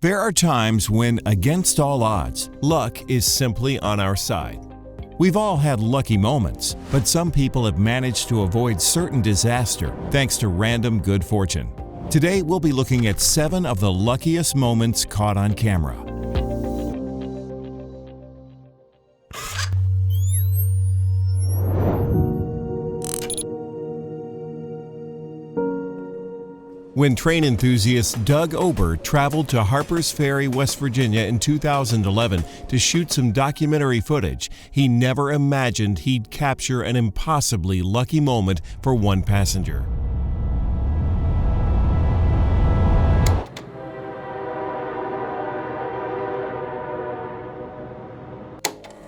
There are times when, against all odds, luck is simply on our side. We've all had lucky moments, but some people have managed to avoid certain disaster thanks to random good fortune. Today, we'll be looking at 7 of the luckiest moments caught on camera. When train enthusiast Doug Obert traveled to Harpers Ferry, West Virginia in 2011 to shoot some documentary footage, he never imagined he'd capture an impossibly lucky moment for one passenger.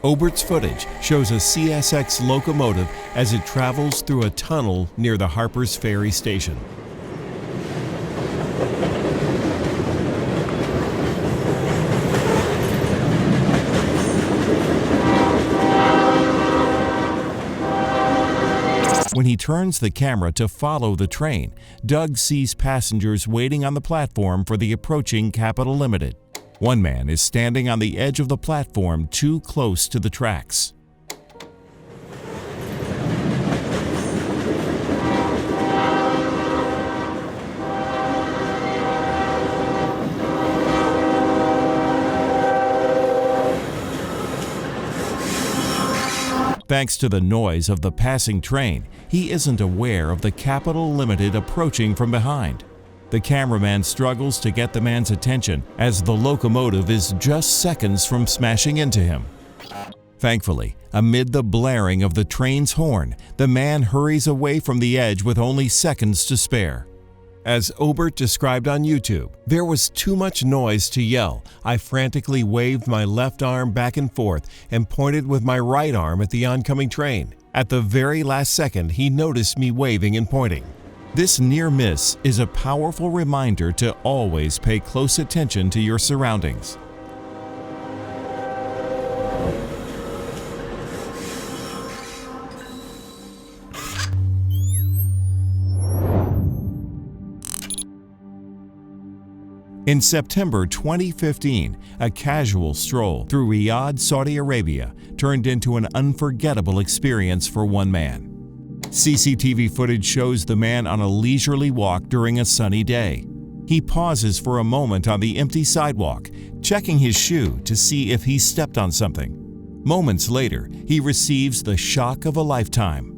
Obert's footage shows a CSX locomotive as it travels through a tunnel near the Harpers Ferry station. When he turns the camera to follow the train, Doug sees passengers waiting on the platform for the approaching Capital Limited. One man is standing on the edge of the platform too close to the tracks. Thanks to the noise of the passing train, he isn't aware of the Capital Limited approaching from behind. The cameraman struggles to get the man's attention as the locomotive is just seconds from smashing into him. Thankfully, amid the blaring of the train's horn, the man hurries away from the edge with only seconds to spare. As Obert described on YouTube, "There was too much noise to yell. I frantically waved my left arm back and forth and pointed with my right arm at the oncoming train. At the very last second, he noticed me waving and pointing." This near miss is a powerful reminder to always pay close attention to your surroundings. In September 2015, a casual stroll through Riyadh, Saudi Arabia, turned into an unforgettable experience for one man. CCTV footage shows the man on a leisurely walk during a sunny day. He pauses for a moment on the empty sidewalk, checking his shoe to see if he stepped on something. Moments later, he receives the shock of a lifetime.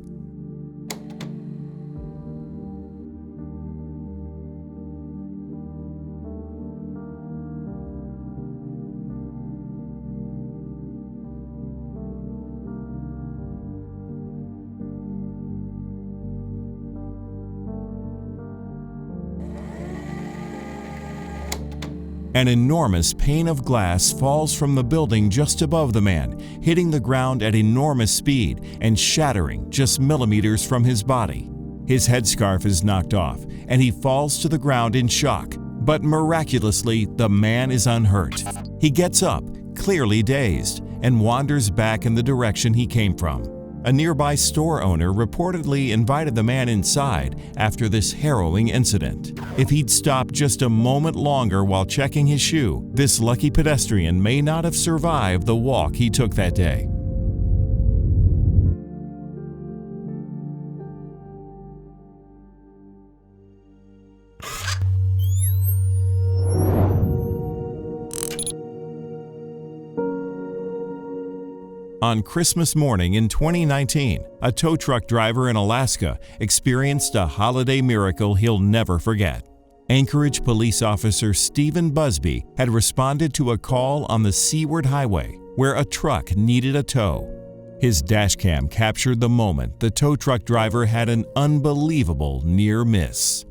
An enormous pane of glass falls from the building just above the man, hitting the ground at enormous speed and shattering just millimeters from his body. His headscarf is knocked off, and he falls to the ground in shock. But miraculously, the man is unhurt. He gets up, clearly dazed, and wanders back in the direction he came from. A nearby store owner reportedly invited the man inside after this harrowing incident. If he'd stopped just a moment longer while checking his shoe, this lucky pedestrian may not have survived the walk he took that day. On Christmas morning in 2019, a tow truck driver in Alaska experienced a holiday miracle he'll never forget. Anchorage police officer Stephen Busby had responded to a call on the Seaward Highway where a truck needed a tow. His dashcam captured the moment the tow truck driver had an unbelievable near miss.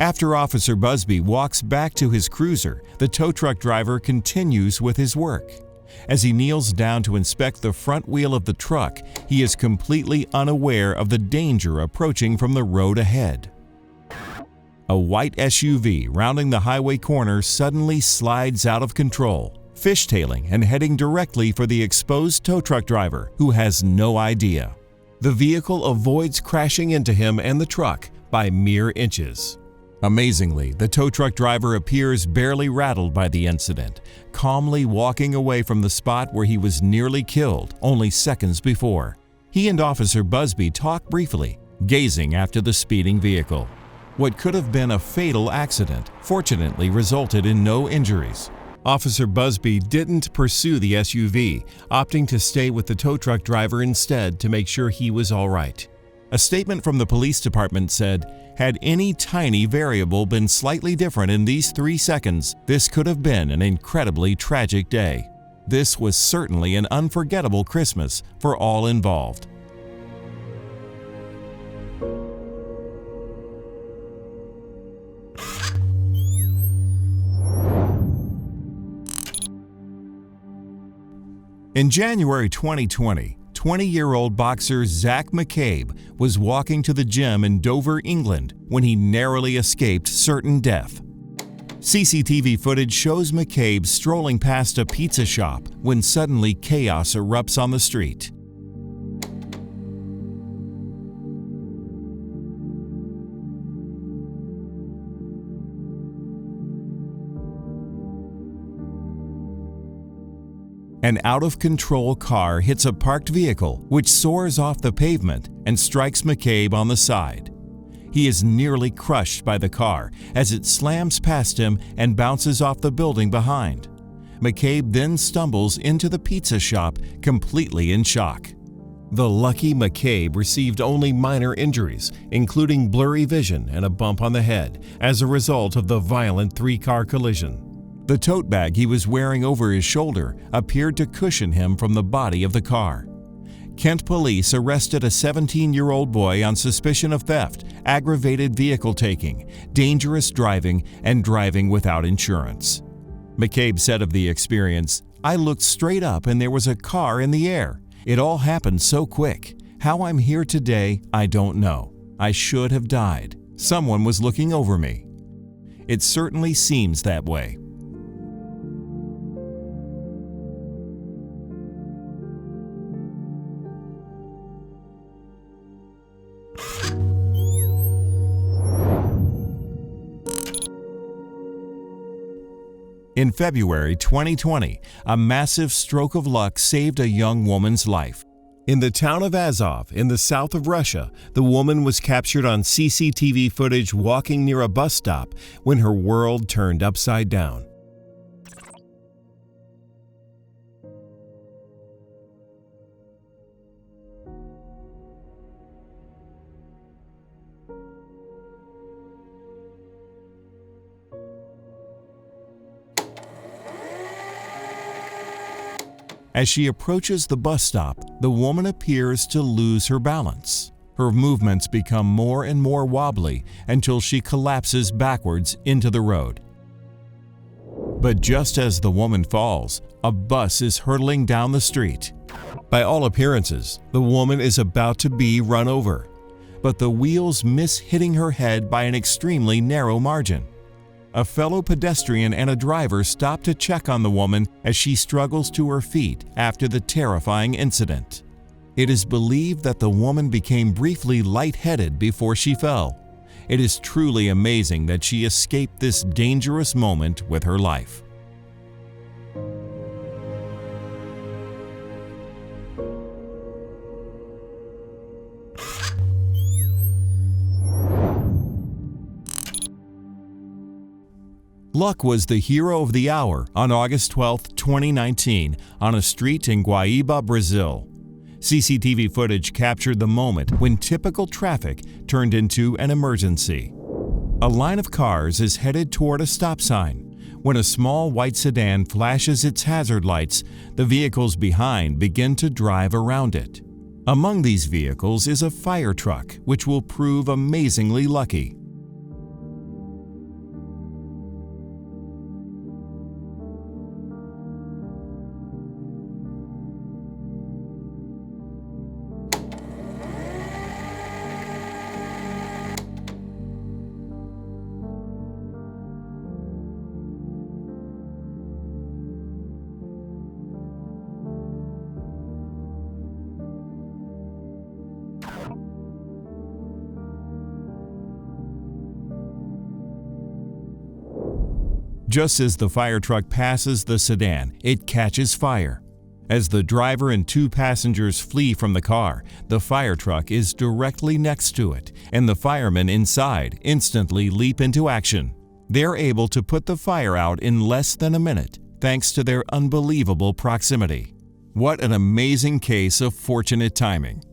After Officer Busby walks back to his cruiser, the tow truck driver continues with his work. As he kneels down to inspect the front wheel of the truck, he is completely unaware of the danger approaching from the road ahead. A white SUV rounding the highway corner suddenly slides out of control, fishtailing and heading directly for the exposed tow truck driver, who has no idea. The vehicle avoids crashing into him and the truck by mere inches. Amazingly, the tow truck driver appears barely rattled by the incident, calmly walking away from the spot where he was nearly killed only seconds before. He and Officer Busby talk briefly, gazing after the speeding vehicle. What could have been a fatal accident fortunately resulted in no injuries. Officer Busby didn't pursue the SUV, opting to stay with the tow truck driver instead to make sure he was all right. A statement from the police department said, "Had any tiny variable been slightly different in these 3 seconds, this could have been an incredibly tragic day. This was certainly an unforgettable Christmas for all involved." In January 2020, 20-year-old boxer Zach McCabe was walking to the gym in Dover, England, when he narrowly escaped certain death. CCTV footage shows McCabe strolling past a pizza shop when suddenly chaos erupts on the street. An out-of-control car hits a parked vehicle, which soars off the pavement and strikes McCabe on the side. He is nearly crushed by the car as it slams past him and bounces off the building behind. McCabe then stumbles into the pizza shop, completely in shock. The lucky McCabe received only minor injuries, including blurry vision and a bump on the head, as a result of the violent 3-car collision. The tote bag he was wearing over his shoulder appeared to cushion him from the body of the car. Kent police arrested a 17-year-old boy on suspicion of theft, aggravated vehicle taking, dangerous driving, and driving without insurance. McCabe said of the experience, "I looked straight up and there was a car in the air. It all happened so quick. How I'm here today, I don't know. I should have died. Someone was looking over me." It certainly seems that way. In February 2020, a massive stroke of luck saved a young woman's life. In the town of Azov, in the south of Russia, the woman was captured on CCTV footage walking near a bus stop when her world turned upside down. As she approaches the bus stop, the woman appears to lose her balance. Her movements become more and more wobbly until she collapses backwards into the road. But just as the woman falls, a bus is hurtling down the street. By all appearances, the woman is about to be run over, but the wheels miss hitting her head by an extremely narrow margin. A fellow pedestrian and a driver stop to check on the woman as she struggles to her feet after the terrifying incident. It is believed that the woman became briefly lightheaded before she fell. It is truly amazing that she escaped this dangerous moment with her life. Luck was the hero of the hour on August 12, 2019, on a street in Guaíba, Brazil. CCTV footage captured the moment when typical traffic turned into an emergency. A line of cars is headed toward a stop sign. When a small white sedan flashes its hazard lights, the vehicles behind begin to drive around it. Among these vehicles is a fire truck, which will prove amazingly lucky. Just as the fire truck passes the sedan, it catches fire. As the driver and 2 passengers flee from the car, the fire truck is directly next to it, and the firemen inside instantly leap into action. They're able to put the fire out in less than a minute, thanks to their unbelievable proximity. What an amazing case of fortunate timing.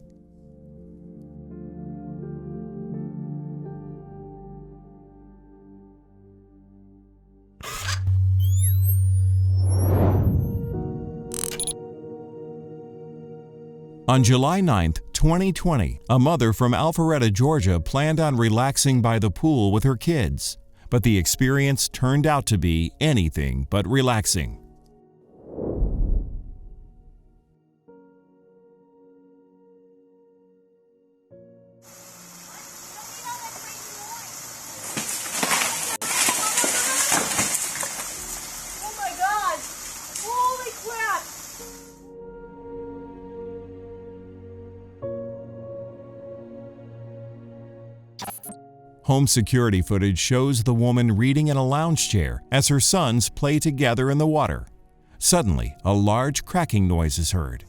On July 9, 2020, a mother from Alpharetta, Georgia planned on relaxing by the pool with her kids, but the experience turned out to be anything but relaxing. Oh my God! Holy crap! Home security footage shows the woman reading in a lounge chair as her sons play together in the water. Suddenly, a large cracking noise is heard.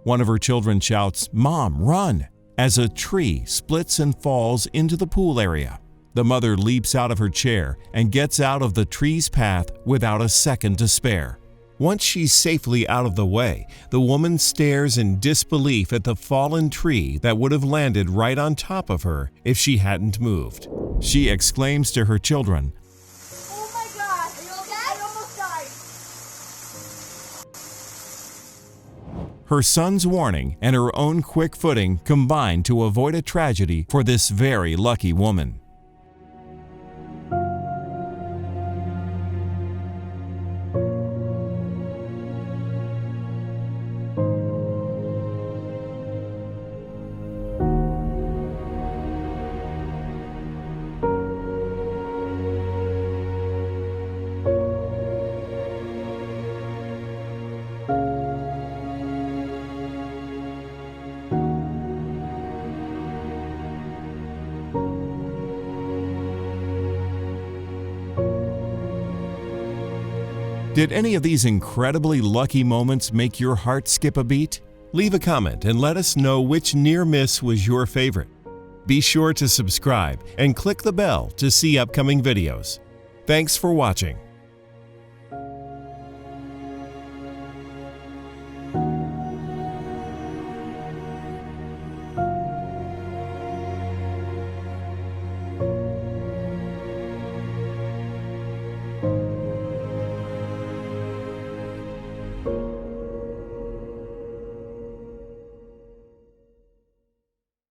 One of her children shouts, "Mom, run!" as a tree splits and falls into the pool area. The mother leaps out of her chair and gets out of the tree's path without a second to spare. Once she's safely out of the way, the woman stares in disbelief at the fallen tree that would have landed right on top of her if she hadn't moved. She exclaims to her children, Oh my God! Are you okay? I almost died. Her son's warning and her own quick footing combined to avoid a tragedy for this very lucky woman. Did any of these incredibly lucky moments make your heart skip a beat? Leave a comment and let us know which near miss was your favorite. Be sure to subscribe and click the bell to see upcoming videos. Thanks for watching.